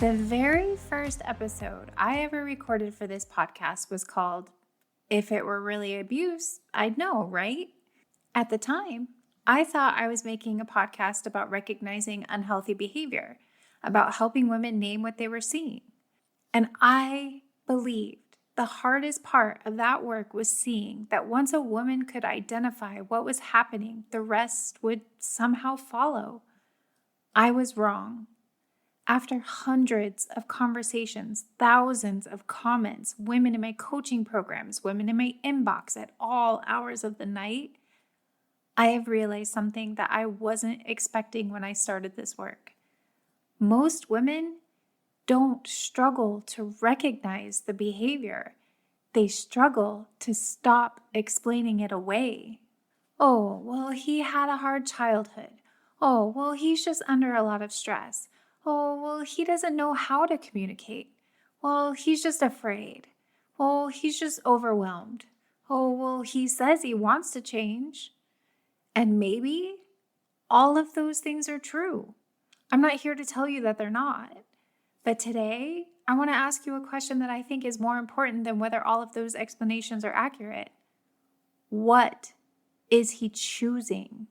The very first episode I ever recorded for this podcast was called If It Were Really Abuse, I'd Know, right? At the time, I thought I was making a podcast about recognizing unhealthy behavior, about helping women name what they were seeing. And I believed the hardest part of that work was seeing that once a woman could identify what was happening, the rest would somehow follow. I was wrong. After hundreds of conversations, thousands of comments, women in my coaching programs, women in my inbox at all hours of the night, I have realized something that I wasn't expecting when I started this work. Most women don't struggle to recognize the behavior. They struggle to stop explaining it away. Oh, well, he had a hard childhood. Oh, well, he's just under a lot of stress. Oh, well, he doesn't know how to communicate. Well, he's just afraid. Oh, he's just overwhelmed. Oh, well, he says he wants to change. And maybe all of those things are true. I'm not here to tell you that they're not. But today, I want to ask you a question that I think is more important than whether all of those explanations are accurate. What is he choosing?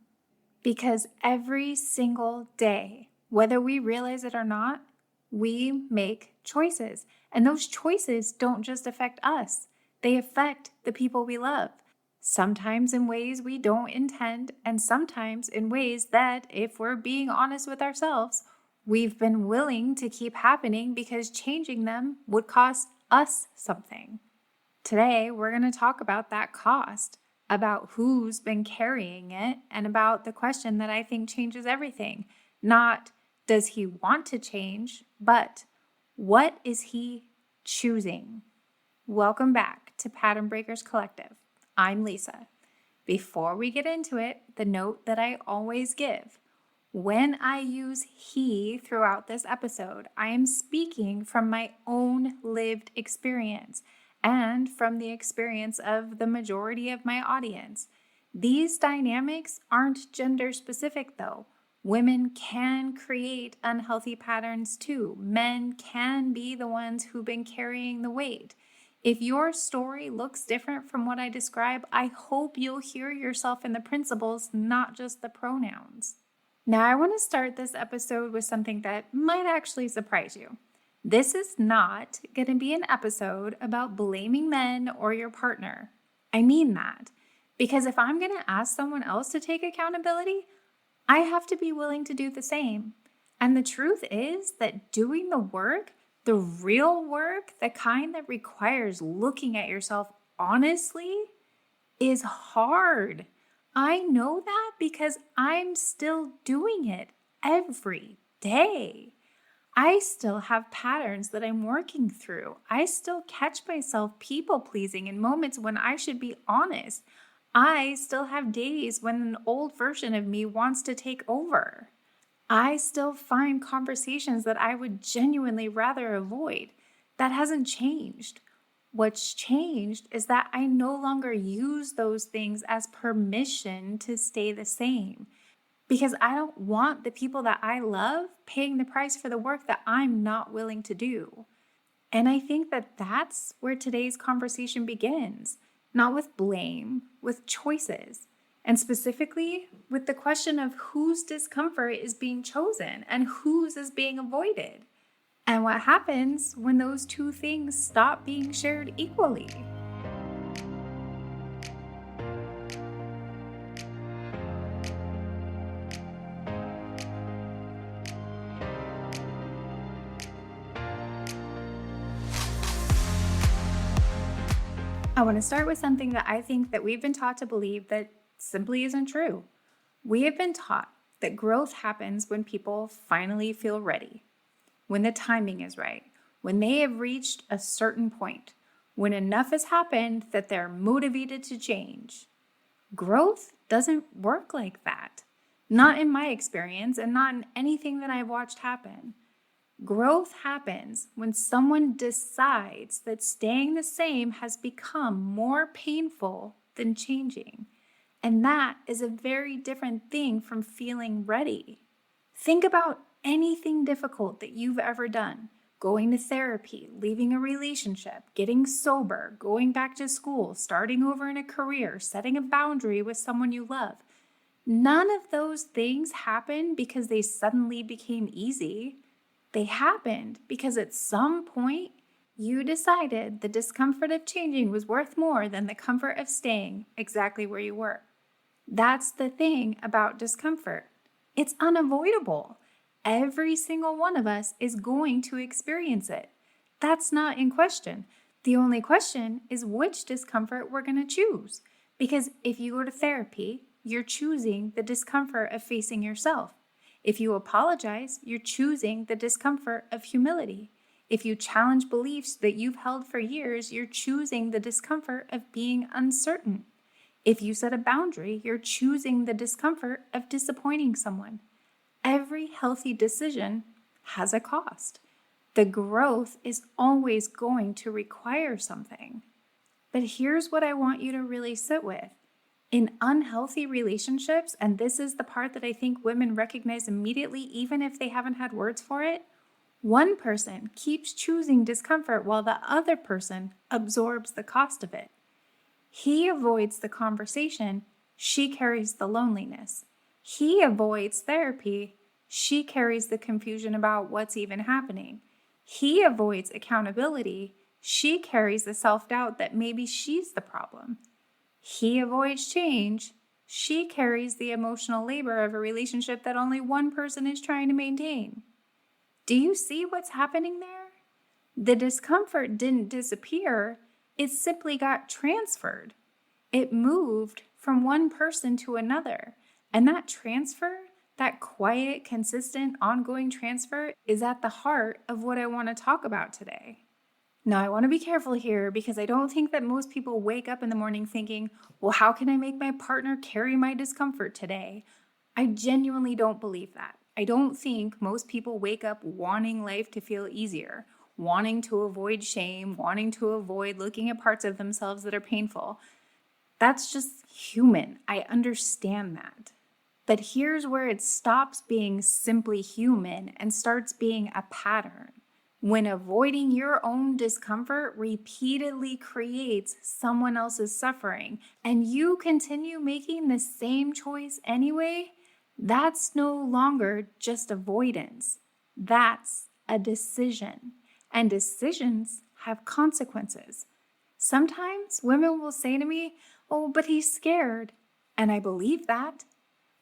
Because every single day, whether we realize it or not, we make choices. And those choices don't just affect us. They affect the people we love. Sometimes in ways we don't intend, and sometimes in ways that, if we're being honest with ourselves, we've been willing to keep happening because changing them would cost us something. Today, we're going to talk about that cost, about who's been carrying it, and about the question that I think changes everything. Not, does he want to change, but what is he choosing? Welcome back to Pattern Breakers Collective. I'm Lisa. Before we get into it, the note that I always give. When I use he throughout this episode, I am speaking from my own lived experience and from the experience of the majority of my audience. These dynamics aren't gender specific though. Women can create unhealthy patterns too. Men can be the ones who've been carrying the weight. If your story looks different from what I describe, I hope you'll hear yourself in the principles, not just the pronouns. Now, I want to start this episode with something that might actually surprise you. This is not going to be an episode about blaming men or your partner. I mean that. Because if I'm going to ask someone else to take accountability, I have to be willing to do the same. And the truth is that doing the work, the real work, the kind that requires looking at yourself honestly, is hard. I know that because I'm still doing it every day. I still have patterns that I'm working through. I still catch myself people-pleasing in moments when I should be honest. I still have days when an old version of me wants to take over. I still find conversations that I would genuinely rather avoid. That hasn't changed. What's changed is that I no longer use those things as permission to stay the same. Because I don't want the people that I love paying the price for the work that I'm not willing to do. And I think that that's where today's conversation begins. Not with blame, with choices. And specifically with the question of whose discomfort is being chosen and whose is being avoided. And what happens when those two things stop being shared equally. I want to start with something that I think that we've been taught to believe that simply isn't true. We have been taught that growth happens when people finally feel ready, when the timing is right, when they have reached a certain point, when enough has happened that they're motivated to change. Growth doesn't work like that. Not in my experience and not in anything that I've watched happen. Growth happens when someone decides that staying the same has become more painful than changing. And that is a very different thing from feeling ready. Think about anything difficult that you've ever done. going to therapy, leaving a relationship, getting sober, going back to school, starting over in a career, setting a boundary with someone you love. None of those things happened because they suddenly became easy. They happened because at some point you decided the discomfort of changing was worth more than the comfort of staying exactly where you were. That's the thing about discomfort. It's unavoidable. Every single one of us is going to experience it. That's not in question. The only question is which discomfort we're going to choose. Because if you go to therapy, you're choosing the discomfort of facing yourself. If you apologize, you're choosing the discomfort of humility. If you challenge beliefs that you've held for years, you're choosing the discomfort of being uncertain. If you set a boundary, you're choosing the discomfort of disappointing someone. Every healthy decision has a cost. The growth is always going to require something. But here's what I want you to really sit with. In unhealthy relationships, and this is the part that I think women recognize immediately, even if they haven't had words for it, one person keeps choosing discomfort while the other person absorbs the cost of it. He avoids the conversation, she carries the loneliness. He avoids therapy, she carries the confusion about what's even happening. He avoids accountability, she carries the self-doubt that maybe she's the problem. He avoids change, she carries the emotional labor of a relationship that only one person is trying to maintain. Do you see what's happening there? The discomfort didn't disappear, it simply got transferred. It moved from one person to another. And that transfer, that quiet, consistent, ongoing transfer, is at the heart of what I want to talk about today. Now, I want to be careful here because I don't think that most people wake up in the morning thinking, well, how can I make my partner carry my discomfort today? I genuinely don't believe that. I don't think most people wake up wanting life to feel easier, wanting to avoid shame, wanting to avoid looking at parts of themselves that are painful. That's just human. I understand that. But here's where it stops being simply human and starts being a pattern. When avoiding your own discomfort repeatedly creates someone else's suffering and you continue making the same choice anyway, that's no longer just avoidance. That's a decision. And decisions have consequences. Sometimes women will say to me, oh, but he's scared. And I believe that.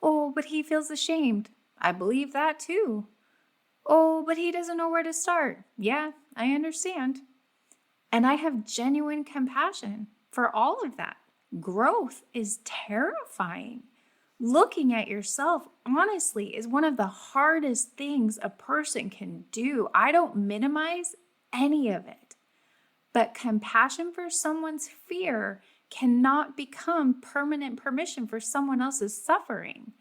Oh, but he feels ashamed. I believe that too. Oh, but he doesn't know where to start. Yeah, I understand. And I have genuine compassion for all of that. Growth is terrifying. Looking at yourself, honestly, is one of the hardest things a person can do. I don't minimize any of it. But compassion for someone's fear cannot become permanent permission for someone else's suffering.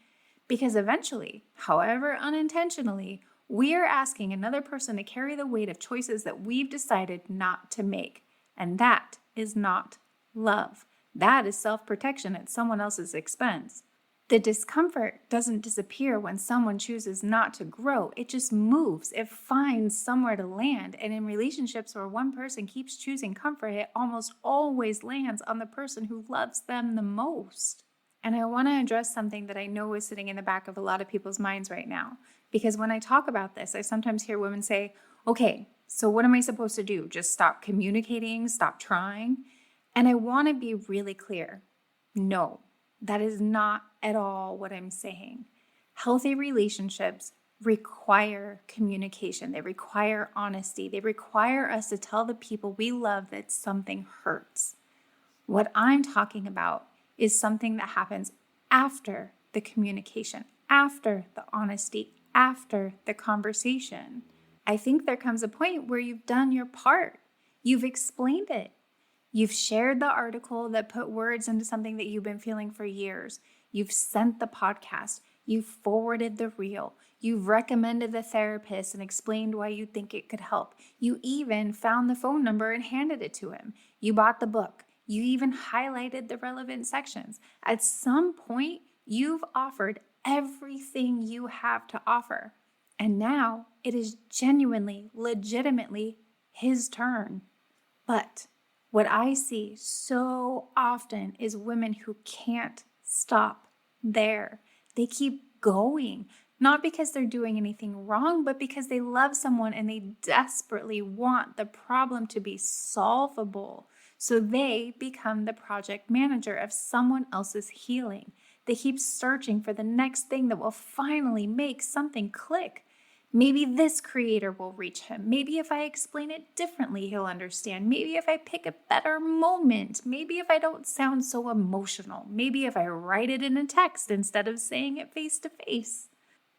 Because eventually, however unintentionally, we are asking another person to carry the weight of choices that we've decided not to make. And that is not love. That is self-protection at someone else's expense. The discomfort doesn't disappear when someone chooses not to grow. It just moves. It finds somewhere to land. And in relationships where one person keeps choosing comfort, it almost always lands on the person who loves them the most. And I want to address something that I know is sitting in the back of a lot of people's minds right now. Because when I talk about this, I sometimes hear women say, okay, so what am I supposed to do? Just stop communicating, stop trying? And I want to be really clear. No, that is not at all what I'm saying. Healthy relationships require communication. They require honesty. They require us to tell the people we love that something hurts. What I'm talking about is something that happens after the communication, after the honesty, after the conversation. I think there comes a point where you've done your part. You've explained it. You've shared the article that put words into something that you've been feeling for years. You've sent the podcast. You've forwarded the reel. You've recommended the therapist and explained why you think it could help. You even found the phone number and handed it to him. You bought the book. You even highlighted the relevant sections. At some point, you've offered everything you have to offer. And now it is genuinely, legitimately his turn. But what I see so often is women who can't stop there. They keep going, not because they're doing anything wrong, but because they love someone and they desperately want the problem to be solvable. So they become the project manager of someone else's healing. They keep searching for the next thing that will finally make something click. Maybe this creator will reach him. Maybe if I explain it differently, he'll understand. Maybe if I pick a better moment. Maybe if I don't sound so emotional. Maybe if I write it in a text instead of saying it face to face.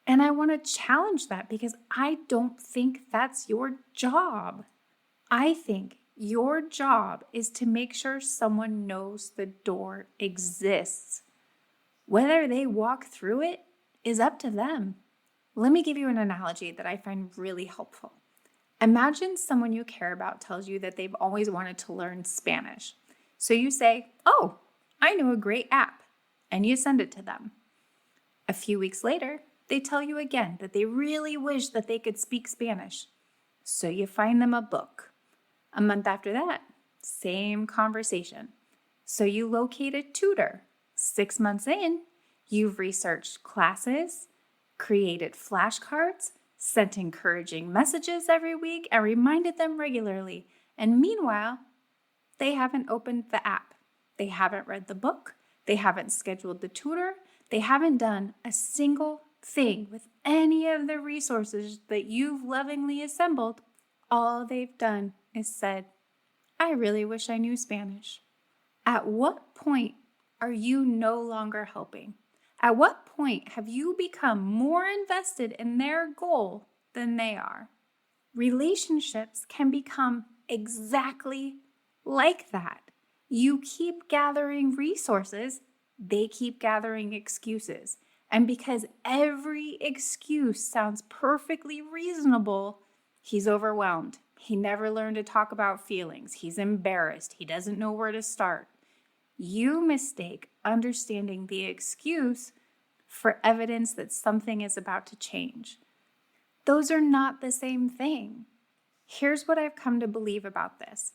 And I want to challenge that because I don't think that's your job. I think your job is to make sure someone knows the door exists. Whether they walk through it is up to them. Let me give you an analogy that I find really helpful. Imagine someone you care about tells you that they've always wanted to learn Spanish. So you say, "Oh, I know a great app," and you send it to them. A few weeks later, they tell you again that they really wish that they could speak Spanish. So you find them a book. A month after that, same conversation. So you locate a tutor. 6 months in, you've researched classes, created flashcards, sent encouraging messages every week, and reminded them regularly. And meanwhile, they haven't opened the app. They haven't read the book. They haven't scheduled the tutor. They haven't done a single thing with any of the resources that you've lovingly assembled. All they've done is said, "I really wish I knew Spanish." At what point are you no longer helping? At what point have you become more invested in their goal than they are? Relationships can become exactly like that. You keep gathering resources, they keep gathering excuses. And because every excuse sounds perfectly reasonable, he's overwhelmed. He never learned to talk about feelings. He's embarrassed. He doesn't know where to start. You mistake understanding the excuse for evidence that something is about to change. Those are not the same thing. Here's what I've come to believe about this.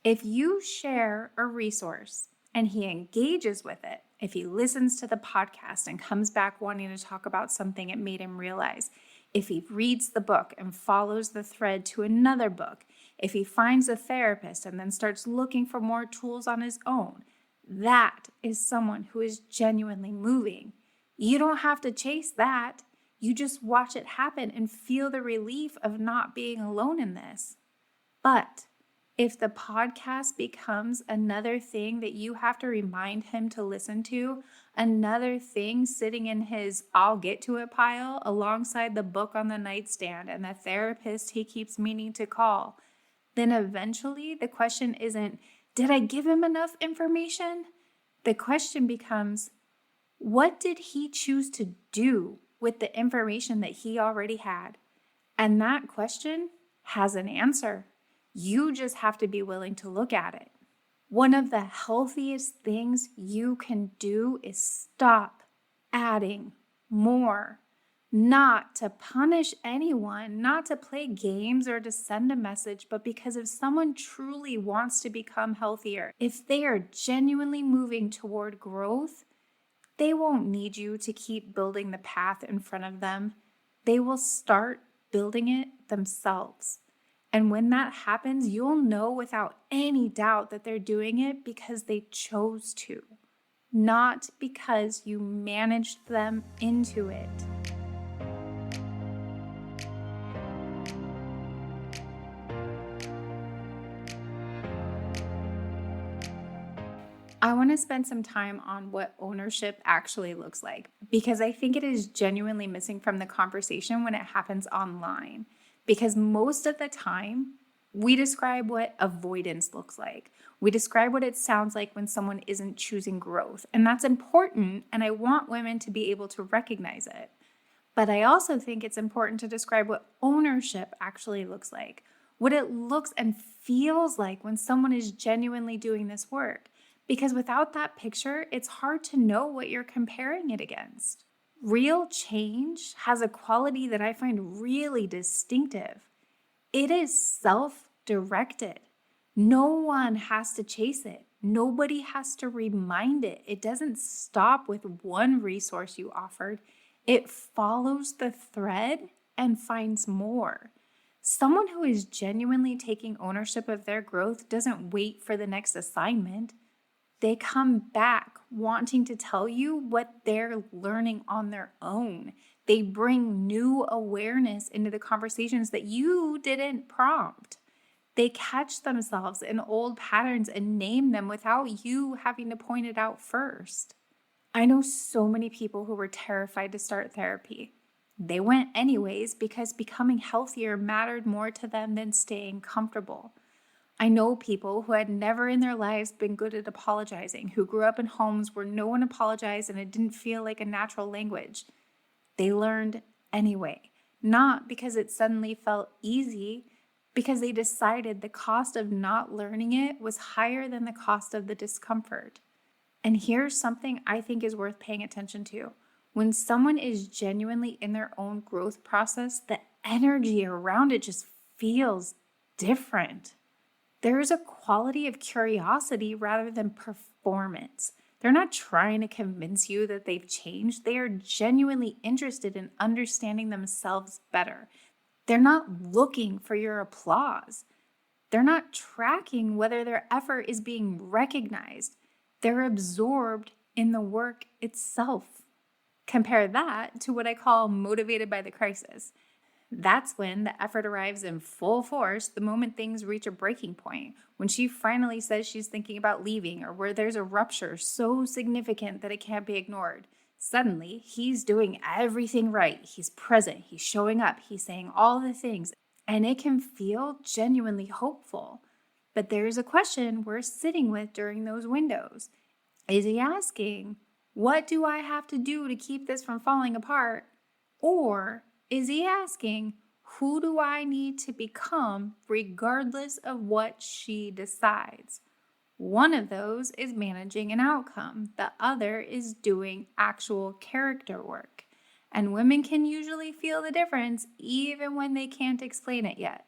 If you share a resource and he engages with it, if he listens to the podcast and comes back wanting to talk about something it made him realize, if he reads the book and follows the thread to another book, if he finds a therapist and then starts looking for more tools on his own, that is someone who is genuinely moving. You don't have to chase that. You just watch it happen and feel the relief of not being alone in this. But if the podcast becomes another thing that you have to remind him to listen to, another thing sitting in his "I'll get to it" pile alongside the book on the nightstand and the therapist he keeps meaning to call, then eventually the question isn't, did I give him enough information? The question becomes, what did he choose to do with the information that he already had? And that question has an answer. You just have to be willing to look at it. One of the healthiest things you can do is stop adding more. Not to punish anyone, not to play games or to send a message, but because if someone truly wants to become healthier, if they are genuinely moving toward growth, they won't need you to keep building the path in front of them. They will start building it themselves. And when that happens, you'll know without any doubt that they're doing it because they chose to, not because you managed them into it. I want to spend some time on what ownership actually looks like, because I think it is genuinely missing from the conversation when it happens online. Because most of the time, we describe what avoidance looks like. We describe what it sounds like when someone isn't choosing growth. And that's important, and I want women to be able to recognize it. But I also think it's important to describe what ownership actually looks like, what it looks and feels like when someone is genuinely doing this work. Because without that picture, it's hard to know what you're comparing it against. Real change has a quality that I find really distinctive. It is self-directed. No one has to chase it. Nobody has to remind it. It doesn't stop with one resource you offered. It follows the thread and finds more. Someone who is genuinely taking ownership of their growth doesn't wait for the next assignment. They come back wanting to tell you what they're learning on their own. They bring new awareness into the conversations that you didn't prompt. They catch themselves in old patterns and name them without you having to point it out first. I know so many people who were terrified to start therapy. They went anyways because becoming healthier mattered more to them than staying comfortable. I know people who had never in their lives been good at apologizing, who grew up in homes where no one apologized and it didn't feel like a natural language. They learned anyway, not because it suddenly felt easy, because they decided the cost of not learning it was higher than the cost of the discomfort. And here's something I think is worth paying attention to. When someone is genuinely in their own growth process, the energy around it just feels different. There is a quality of curiosity rather than performance. They're not trying to convince you that they've changed. They are genuinely interested in understanding themselves better. They're not looking for your applause. They're not tracking whether their effort is being recognized. They're absorbed in the work itself. Compare that to what I call motivated by the crisis. That's when the effort arrives in full force the moment things reach a breaking point, when she finally says she's thinking about leaving, or where there's a rupture so significant that it can't be ignored. Suddenly, he's doing everything right. He's present, he's showing up, he's saying all the things, and it can feel genuinely hopeful. But there's a question we're sitting with during those windows. Is he asking, what do I have to do to keep this from falling apart? Or is he asking, who do I need to become regardless of what she decides? One of those is managing an outcome. The other is doing actual character work. And women can usually feel the difference even when they can't explain it yet.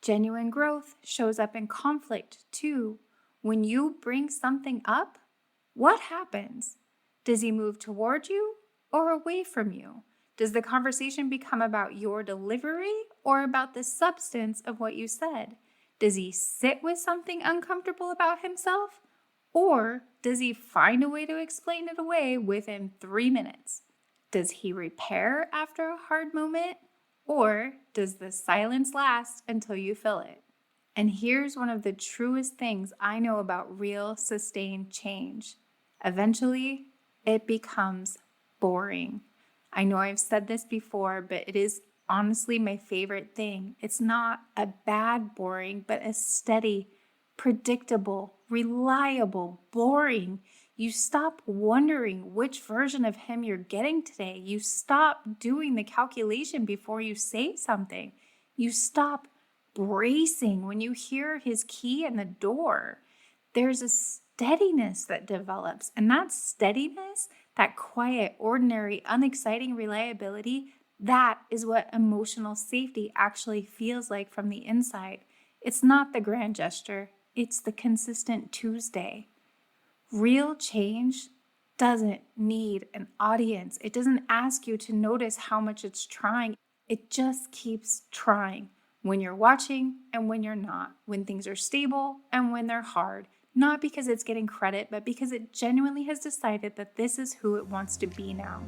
Genuine growth shows up in conflict too. When you bring something up, what happens? Does he move toward you or away from you? Does the conversation become about your delivery or about the substance of what you said? Does he sit with something uncomfortable about himself? Or does he find a way to explain it away within 3 minutes? Does he repair after a hard moment? Or does the silence last until you fill it? And here's one of the truest things I know about real sustained change. Eventually, it becomes boring. I know I've said this before, but it is honestly my favorite thing. It's not a bad boring, but a steady, predictable, reliable boring. You stop wondering which version of him you're getting today. You stop doing the calculation before you say something. You stop bracing when you hear his key in the door. There's a steadiness that develops, and that steadiness, that quiet, ordinary, unexciting reliability, that is what emotional safety actually feels like from the inside. It's not the grand gesture, it's the consistent Tuesday. Real change doesn't need an audience. It doesn't ask you to notice how much it's trying. It just keeps trying when you're watching and when you're not, when things are stable and when they're hard. Not because it's getting credit, but because it genuinely has decided that this is who it wants to be now.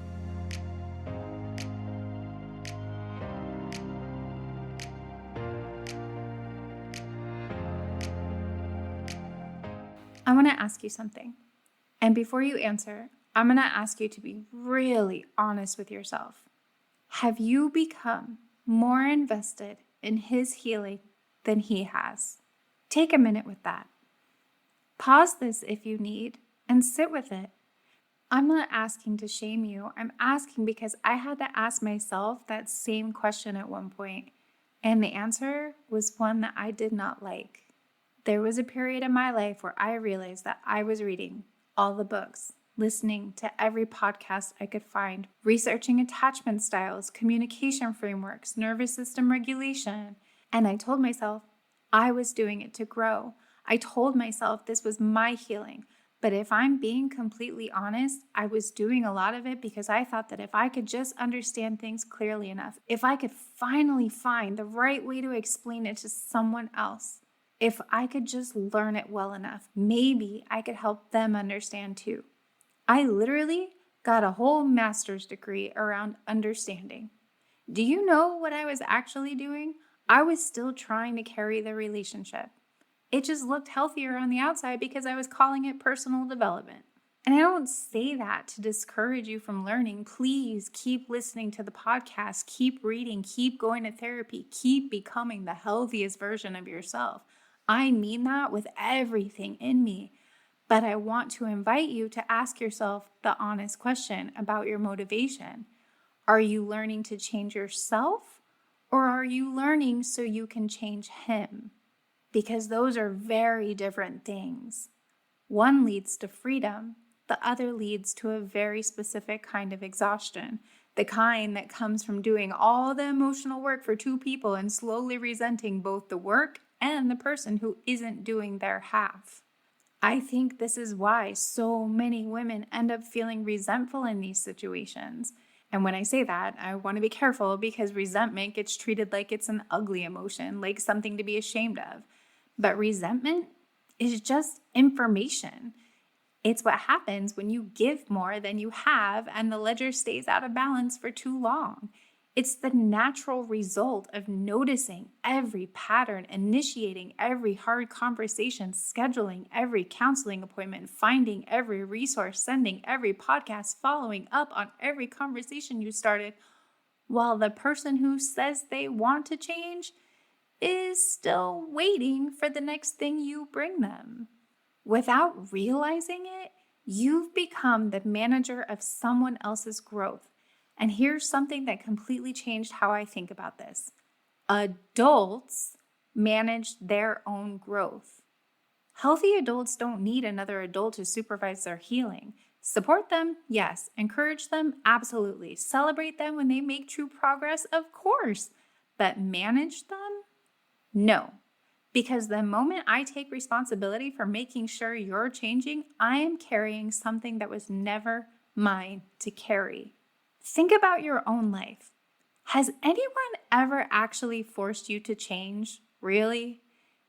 I want to ask you something. And before you answer, I'm going to ask you to be really honest with yourself. Have you become more invested in his healing than he has? Take a minute with that. Pause this if you need and sit with it. I'm not asking to shame you. I'm asking because I had to ask myself that same question at one point, and the answer was one that I did not like. There was a period in my life where I realized that I was reading all the books, listening to every podcast I could find, researching attachment styles, communication frameworks, nervous system regulation. And I told myself I was doing it to grow. I told myself this was my healing. But if I'm being completely honest, I was doing a lot of it because I thought that if I could just understand things clearly enough, if I could finally find the right way to explain it to someone else, if I could just learn it well enough, maybe I could help them understand too. I literally got a whole master's degree around understanding. Do you know what I was actually doing? I was still trying to carry the relationship. It just looked healthier on the outside because I was calling it personal development. And I don't say that to discourage you from learning. Please keep listening to the podcast, keep reading, keep going to therapy, keep becoming the healthiest version of yourself. I mean that with everything in me. But I want to invite you to ask yourself the honest question about your motivation. Are you learning to change yourself, or are you learning so you can change him? Because those are very different things. One leads to freedom, the other leads to a very specific kind of exhaustion, the kind that comes from doing all the emotional work for two people and slowly resenting both the work and the person who isn't doing their half. I think this is why so many women end up feeling resentful in these situations. And when I say that, I want to be careful because resentment gets treated like it's an ugly emotion, like something to be ashamed of. But resentment is just information. It's what happens when you give more than you have and the ledger stays out of balance for too long. It's the natural result of noticing every pattern, initiating every hard conversation, scheduling every counseling appointment, finding every resource, sending every podcast, following up on every conversation you started, while the person who says they want to change is still waiting for the next thing you bring them. Without realizing it, you've become the manager of someone else's growth. And here's something that completely changed how I think about this. Adults manage their own growth. Healthy adults don't need another adult to supervise their healing. Support them, yes. Encourage them, absolutely. Celebrate them when they make true progress, of course. But manage them? No. Because the moment I take responsibility for making sure you're changing, I am carrying something that was never mine to carry. Think about your own life. Has anyone ever actually forced you to change? Really?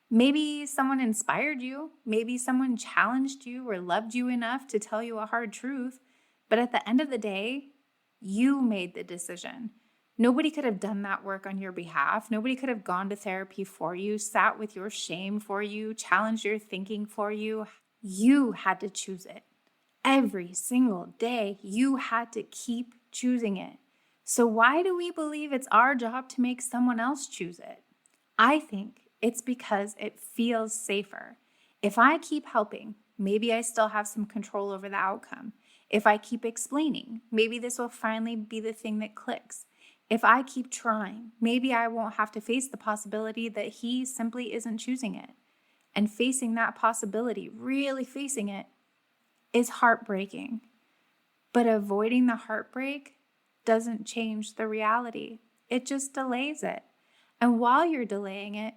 Maybe someone inspired you. Maybe someone challenged you or loved you enough to tell you a hard truth. But at the end of the day, you made the decision. Nobody could have done that work on your behalf. Nobody could have gone to therapy for you, sat with your shame for you, challenged your thinking for you. You had to choose it. Every single day, you had to keep choosing it. So why do we believe it's our job to make someone else choose it? I think it's because it feels safer. If I keep helping, maybe I still have some control over the outcome. If I keep explaining, maybe this will finally be the thing that clicks. If I keep trying, maybe I won't have to face the possibility that he simply isn't choosing it. And facing that possibility, really facing it, is heartbreaking. But avoiding the heartbreak doesn't change the reality. It just delays it. And while you're delaying it,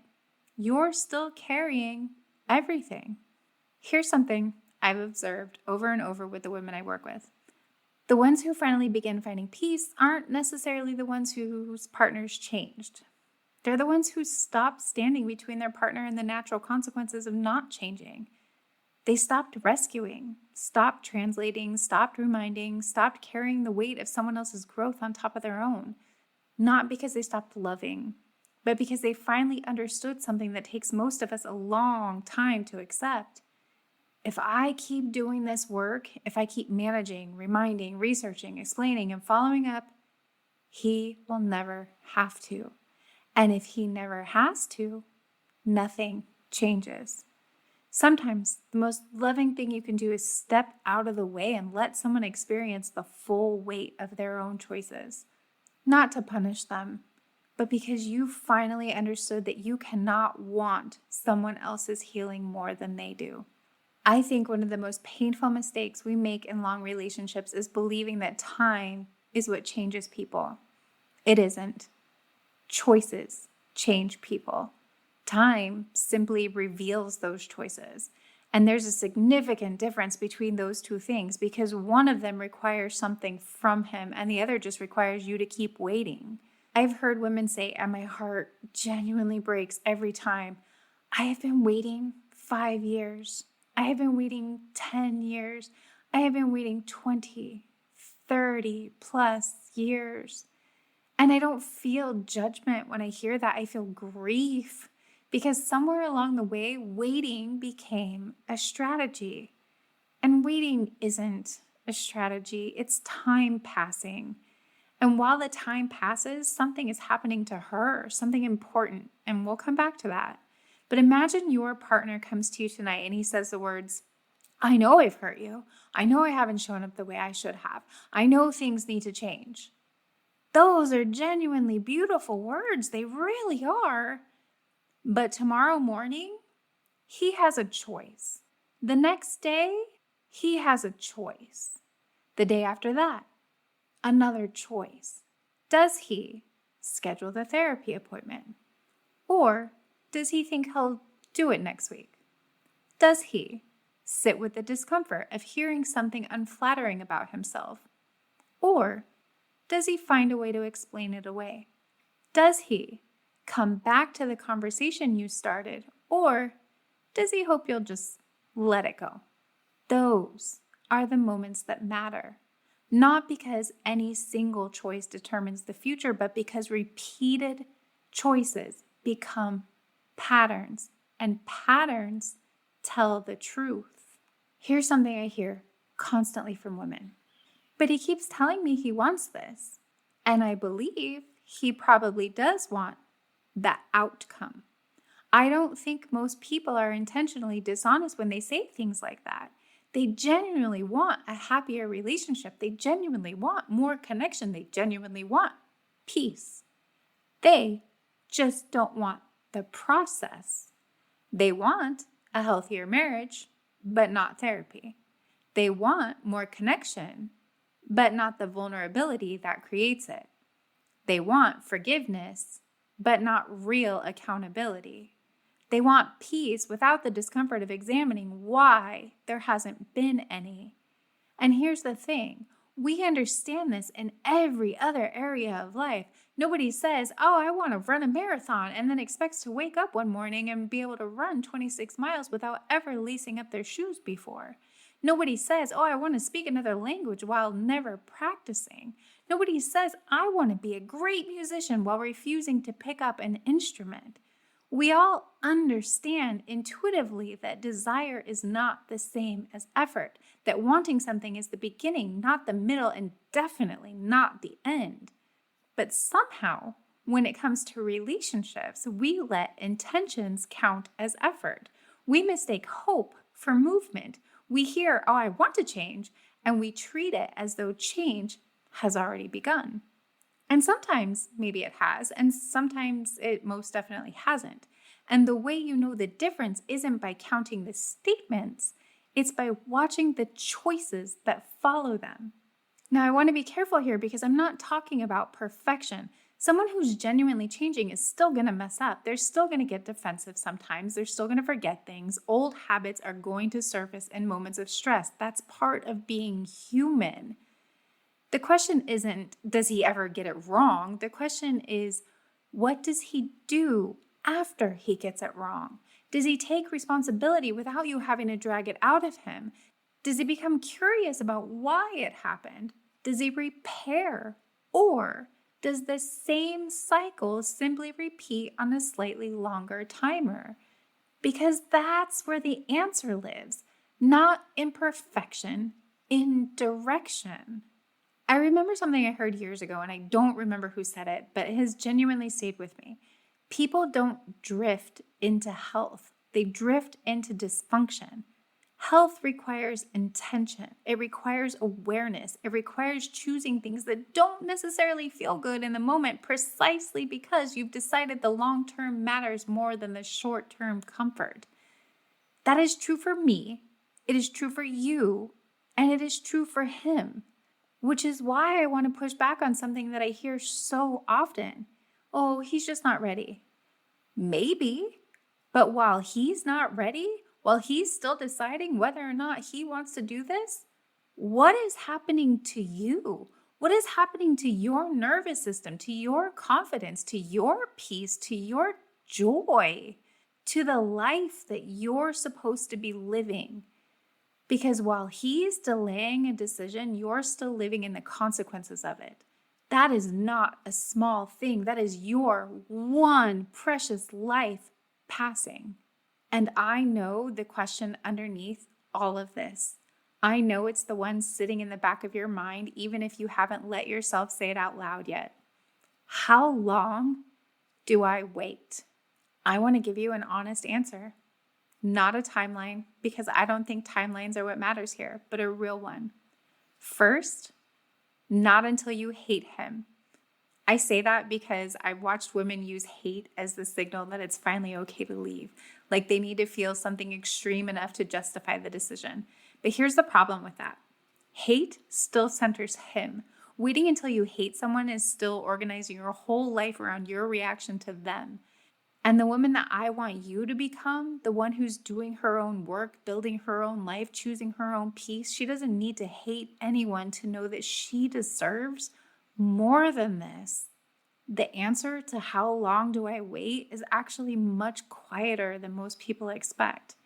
you're still carrying everything. Here's something I've observed over and over with the women I work with. The ones who finally begin finding peace aren't necessarily the ones whose partners changed. They're the ones who stopped standing between their partner and the natural consequences of not changing. They stopped rescuing, stopped translating, stopped reminding, stopped carrying the weight of someone else's growth on top of their own. Not because they stopped loving, but because they finally understood something that takes most of us a long time to accept. If I keep doing this work, if I keep managing, reminding, researching, explaining, and following up, he will never have to. And if he never has to, nothing changes. Sometimes the most loving thing you can do is step out of the way and let someone experience the full weight of their own choices. Not to punish them, but because you finally understood that you cannot want someone else's healing more than they do. I think one of the most painful mistakes we make in long relationships is believing that time is what changes people. It isn't. Choices change people. Time simply reveals those choices. And there's a significant difference between those two things because one of them requires something from him and the other just requires you to keep waiting. I've heard women say, and my heart genuinely breaks every time, I have been waiting 5 years. I have been waiting 10 years. I have been waiting 20, 30 plus years. And I don't feel judgment when I hear that. I feel grief because somewhere along the way, waiting became a strategy. And waiting isn't a strategy, it's time passing. And while the time passes, something is happening to her, something important, and we'll come back to that. But imagine your partner comes to you tonight and he says the words, I know I've hurt you. I know I haven't shown up the way I should have. I know things need to change. Those are genuinely beautiful words. They really are. But tomorrow morning, he has a choice. The next day, he has a choice. The day after that, another choice. Does he schedule the therapy appointment? Or does he think he'll do it next week? Does he sit with the discomfort of hearing something unflattering about himself? Or does he find a way to explain it away? Does he come back to the conversation you started? Or does he hope you'll just let it go? Those are the moments that matter. Not because any single choice determines the future, but because repeated choices become patterns, and patterns tell the truth. Here's something I hear constantly from women. But he keeps telling me he wants this. And I believe he probably does want that outcome. I don't think most people are intentionally dishonest when they say things like that. They genuinely want a happier relationship. They genuinely want more connection. They genuinely want peace. They just don't want the process. They want a healthier marriage, but not therapy. They want more connection, but not the vulnerability that creates it. They want forgiveness, but not real accountability. They want peace without the discomfort of examining why there hasn't been any. And here's the thing. We understand this in every other area of life. Nobody says, oh, I want to run a marathon, and then expects to wake up one morning and be able to run 26 miles without ever lacing up their shoes before. Nobody says, oh, I want to speak another language while never practicing. Nobody says, I want to be a great musician while refusing to pick up an instrument. We all understand intuitively that desire is not the same as effort, that wanting something is the beginning, not the middle, and definitely not the end. But somehow, when it comes to relationships, we let intentions count as effort. We mistake hope for movement. We hear, oh, I want to change, and we treat it as though change has already begun. And sometimes maybe it has, and sometimes it most definitely hasn't. And the way you know the difference isn't by counting the statements, it's by watching the choices that follow them. Now, I want to be careful here because I'm not talking about perfection. Someone who's genuinely changing is still going to mess up. They're still going to get defensive sometimes. They're still going to forget things. Old habits are going to surface in moments of stress. That's part of being human. The question isn't, does he ever get it wrong? The question is, what does he do after he gets it wrong? Does he take responsibility without you having to drag it out of him? Does he become curious about why it happened? Does he repair? Or does the same cycle simply repeat on a slightly longer timer? Because that's where the answer lives, not in perfection, in direction. I remember something I heard years ago, and I don't remember who said it, but it has genuinely stayed with me. People don't drift into health. They drift into dysfunction. Health requires intention. It requires awareness. It requires choosing things that don't necessarily feel good in the moment precisely because you've decided the long-term matters more than the short-term comfort. That is true for me. It is true for you, and it is true for him, which is why I want to push back on something that I hear so often. Oh, he's just not ready. Maybe, but while he's not ready, while he's still deciding whether or not he wants to do this, what is happening to you? What is happening to your nervous system, to your confidence, to your peace, to your joy, to the life that you're supposed to be living? Because while he's delaying a decision, you're still living in the consequences of it. That is not a small thing. That is your one precious life passing. And I know the question underneath all of this. I know it's the one sitting in the back of your mind, even if you haven't let yourself say it out loud yet. How long do I wait? I want to give you an honest answer. Not a timeline, because I don't think timelines are what matters here, but a real one. First, not until you hate him. I say that because I've watched women use hate as the signal that it's finally okay to leave. Like they need to feel something extreme enough to justify the decision. But here's the problem with that. Hate still centers him. Waiting until you hate someone is still organizing your whole life around your reaction to them. And the woman that I want you to become, the one who's doing her own work, building her own life, choosing her own peace, she doesn't need to hate anyone to know that she deserves more than this. The answer to how long do I wait is actually much quieter than most people expect.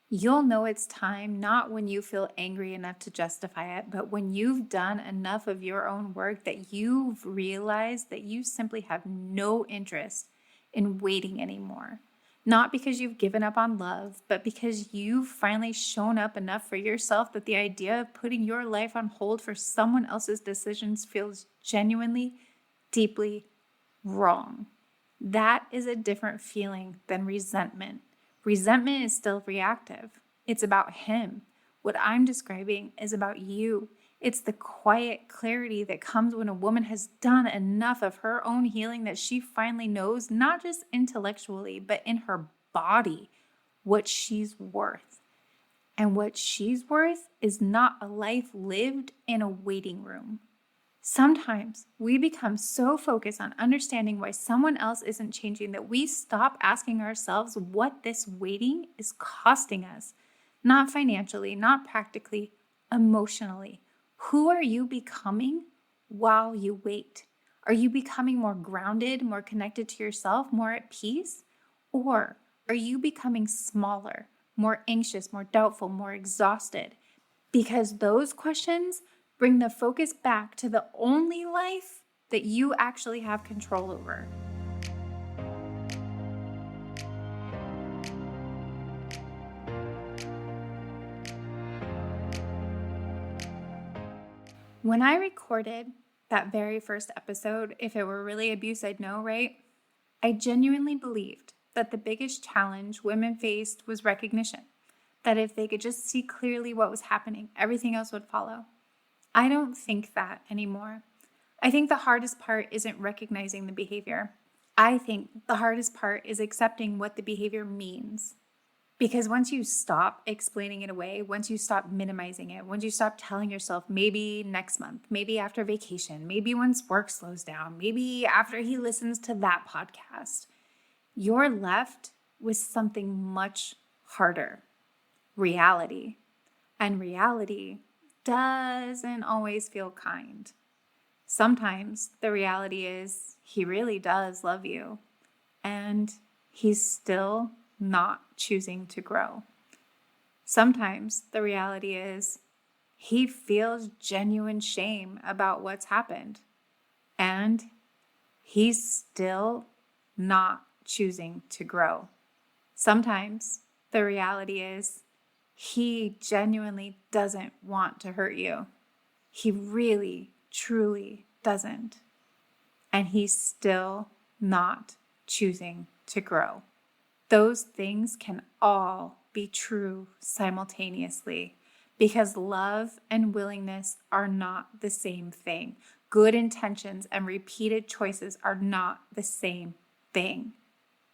You'll know it's time not when you feel angry enough to justify it, but when you've done enough of your own work that you've realized that you simply have no interest in waiting anymore. Not because you've given up on love, but because you've finally shown up enough for yourself that the idea of putting your life on hold for someone else's decisions feels genuinely, deeply wrong. That is a different feeling than resentment. Resentment is still reactive. It's about him. What I'm describing is about you. It's the quiet clarity that comes when a woman has done enough of her own healing that she finally knows, not just intellectually, but in her body, what she's worth. And what she's worth is not a life lived in a waiting room. Sometimes we become so focused on understanding why someone else isn't changing that we stop asking ourselves what this waiting is costing us. Not financially, not practically, emotionally. Who are you becoming while you wait? Are you becoming more grounded, more connected to yourself, more at peace? Or are you becoming smaller, more anxious, more doubtful, more exhausted? Because those questions bring the focus back to the only life that you actually have control over. When I recorded that very first episode, if it were really abuse, I'd know, right? I genuinely believed that the biggest challenge women faced was recognition, that if they could just see clearly what was happening, everything else would follow. I don't think that anymore. I think the hardest part isn't recognizing the behavior. I think the hardest part is accepting what the behavior means. Because once you stop explaining it away, once you stop minimizing it, once you stop telling yourself maybe next month, maybe after vacation, maybe once work slows down, maybe after he listens to that podcast, you're left with something much harder, reality. And reality doesn't always feel kind. Sometimes the reality is he really does love you, and he's still not choosing to grow. Sometimes the reality is he feels genuine shame about what's happened, and he's still not choosing to grow. Sometimes the reality is he genuinely doesn't want to hurt you. He really, truly doesn't. And he's still not choosing to grow. Those things can all be true simultaneously because love and willingness are not the same thing. Good intentions and repeated choices are not the same thing.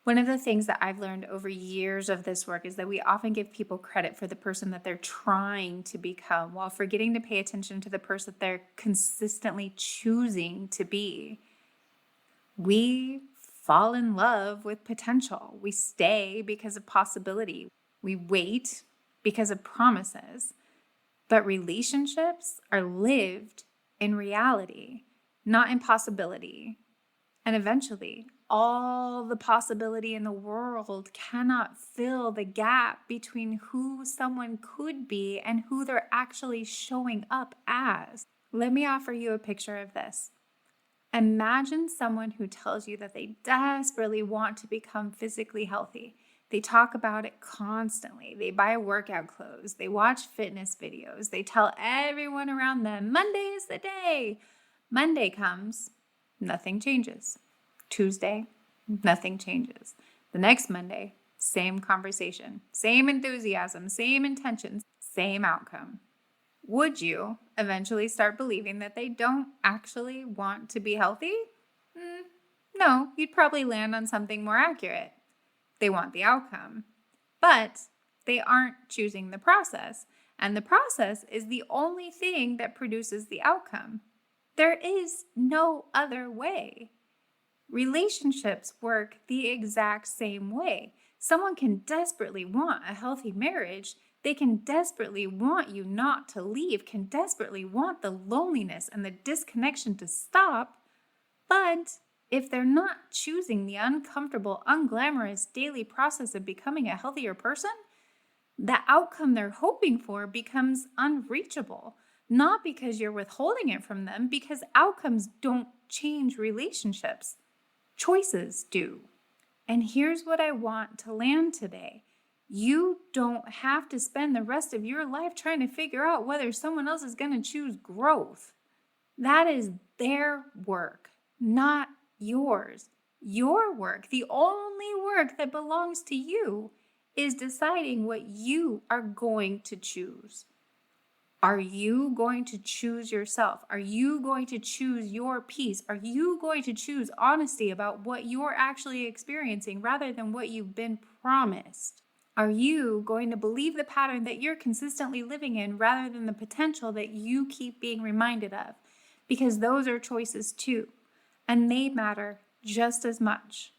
One of the things that I've learned over years of this work is that we often give people credit for the person that they're trying to become while forgetting to pay attention to the person that they're consistently choosing to be. We fall in love with potential. We stay because of possibility. We wait because of promises. But relationships are lived in reality, not in possibility. And eventually, all the possibility in the world cannot fill the gap between who someone could be and who they're actually showing up as. Let me offer you a picture of this. Imagine someone who tells you that they desperately want to become physically healthy. They talk about it constantly. They buy workout clothes. They watch fitness videos. They tell everyone around them, Monday is the day. Monday comes, nothing changes. Tuesday, nothing changes. The next Monday, same conversation, same enthusiasm, same intentions, same outcome. Would you eventually start believing that they don't actually want to be healthy? No, you'd probably land on something more accurate. They want the outcome, but they aren't choosing the process. And the process is the only thing that produces the outcome. There is no other way. Relationships work the exact same way. Someone can desperately want a healthy marriage. They can desperately want you not to leave, can desperately want the loneliness and the disconnection to stop. But if they're not choosing the uncomfortable, unglamorous daily process of becoming a healthier person, the outcome they're hoping for becomes unreachable. Not because you're withholding it from them, because outcomes don't change relationships. Choices do. And here's what I want to land today. You don't have to spend the rest of your life trying to figure out whether someone else is going to choose growth. That is their work, not yours. Your work, the only work that belongs to you, is deciding what you are going to choose. Are you going to choose yourself? Are you going to choose your peace? Are you going to choose honesty about what you're actually experiencing rather than what you've been promised? Are you going to believe the pattern that you're consistently living in rather than the potential that you keep being reminded of? Because those are choices too, and they matter just as much.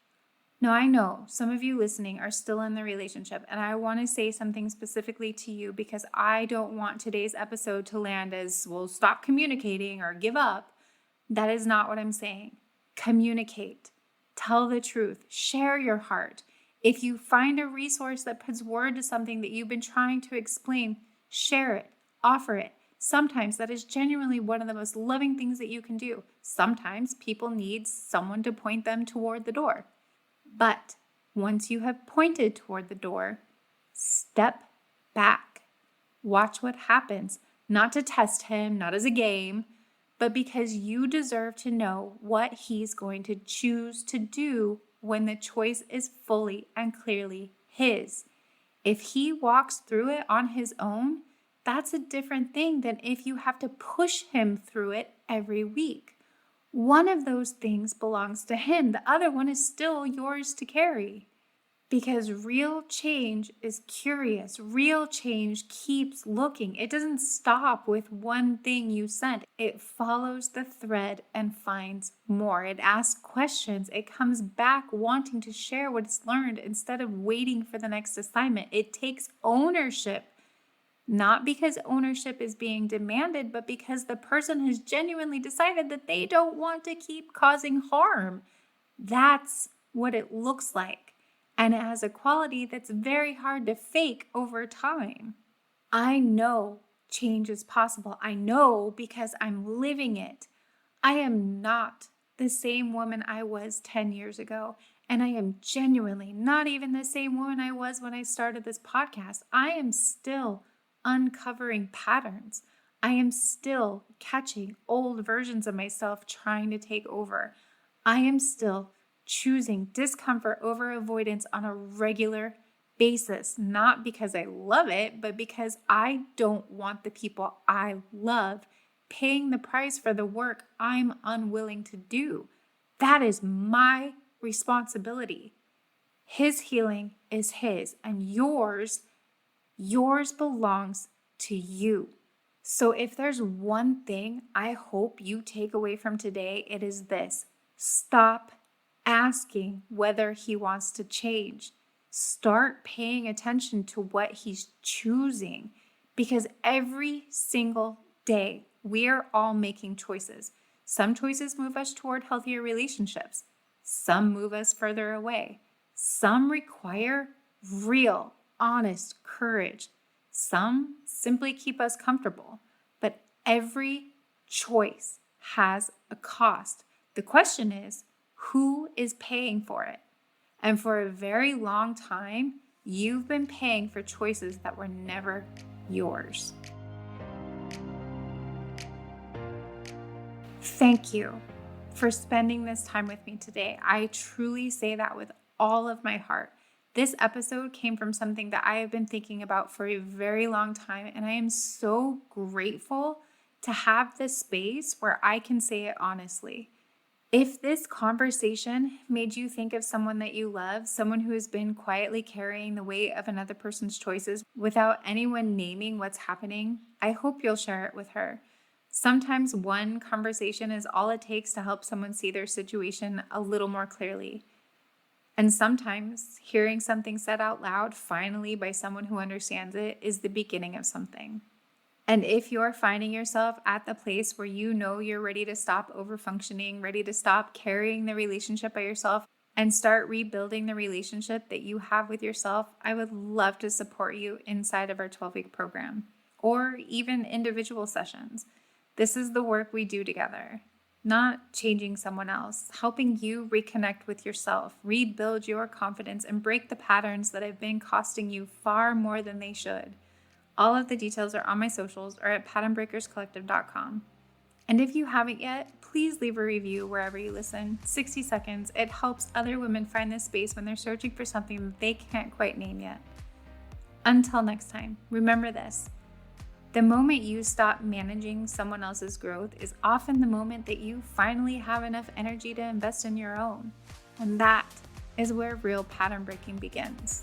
Now, I know some of you listening are still in the relationship, and I want to say something specifically to you because I don't want today's episode to land as, well, stop communicating or give up. That is not what I'm saying. Communicate. Tell the truth. Share your heart. If you find a resource that puts word to something that you've been trying to explain, share it. Offer it. Sometimes that is genuinely one of the most loving things that you can do. Sometimes people need someone to point them toward the door. But once you have pointed toward the door, step back. Watch what happens, not to test him, not as a game, but because you deserve to know what he's going to choose to do when the choice is fully and clearly his. If he walks through it on his own, that's a different thing than if you have to push him through it every week. One of those things belongs to him. The other one is still yours to carry. Because real change is curious. Real change keeps looking. It doesn't stop with one thing you sent. It follows the thread and finds more. It asks questions. It comes back wanting to share what it's learned instead of waiting for the next assignment. It takes ownership. Not because ownership is being demanded, but because the person has genuinely decided that they don't want to keep causing harm. That's what it looks like. And it has a quality that's very hard to fake over time. I know change is possible. I know because I'm living it. I am not the same woman I was 10 years ago. And I am genuinely not even the same woman I was when I started this podcast. I am still uncovering patterns. I am still catching old versions of myself trying to take over. I am still choosing discomfort over avoidance on a regular basis, not because I love it, but because I don't want the people I love paying the price for the work I'm unwilling to do. That is my responsibility. His healing is his, and yours belongs to you. So if there's one thing I hope you take away from today, it is this: stop asking whether he wants to change. Start paying attention to what he's choosing, because every single day we are all making choices. Some choices move us toward healthier relationships. Some move us further away. Some require real, honest courage. Some simply keep us comfortable. But every choice has a cost. The question is, who is paying for it? And for a very long time, you've been paying for choices that were never yours. Thank you for spending this time with me today. I truly say that with all of my heart. This episode came from something that I have been thinking about for a very long time, and I am so grateful to have this space where I can say it honestly. If this conversation made you think of someone that you love, someone who has been quietly carrying the weight of another person's choices without anyone naming what's happening, I hope you'll share it with her. Sometimes one conversation is all it takes to help someone see their situation a little more clearly. And sometimes hearing something said out loud, finally by someone who understands it, is the beginning of something. And if you're finding yourself at the place where you know you're ready to stop overfunctioning, ready to stop carrying the relationship by yourself and start rebuilding the relationship that you have with yourself, I would love to support you inside of our 12-week program or even individual sessions. This is the work we do together, not changing someone else, helping you reconnect with yourself, rebuild your confidence, and break the patterns that have been costing you far more than they should. All of the details are on my socials or at patternbreakerscollective.com. And if you haven't yet, please leave a review wherever you listen. 60 seconds. It helps other women find this space when they're searching for something that they can't quite name yet. Until next time, remember this: the moment you stop managing someone else's growth is often the moment that you finally have enough energy to invest in your own. And that is where real pattern breaking begins.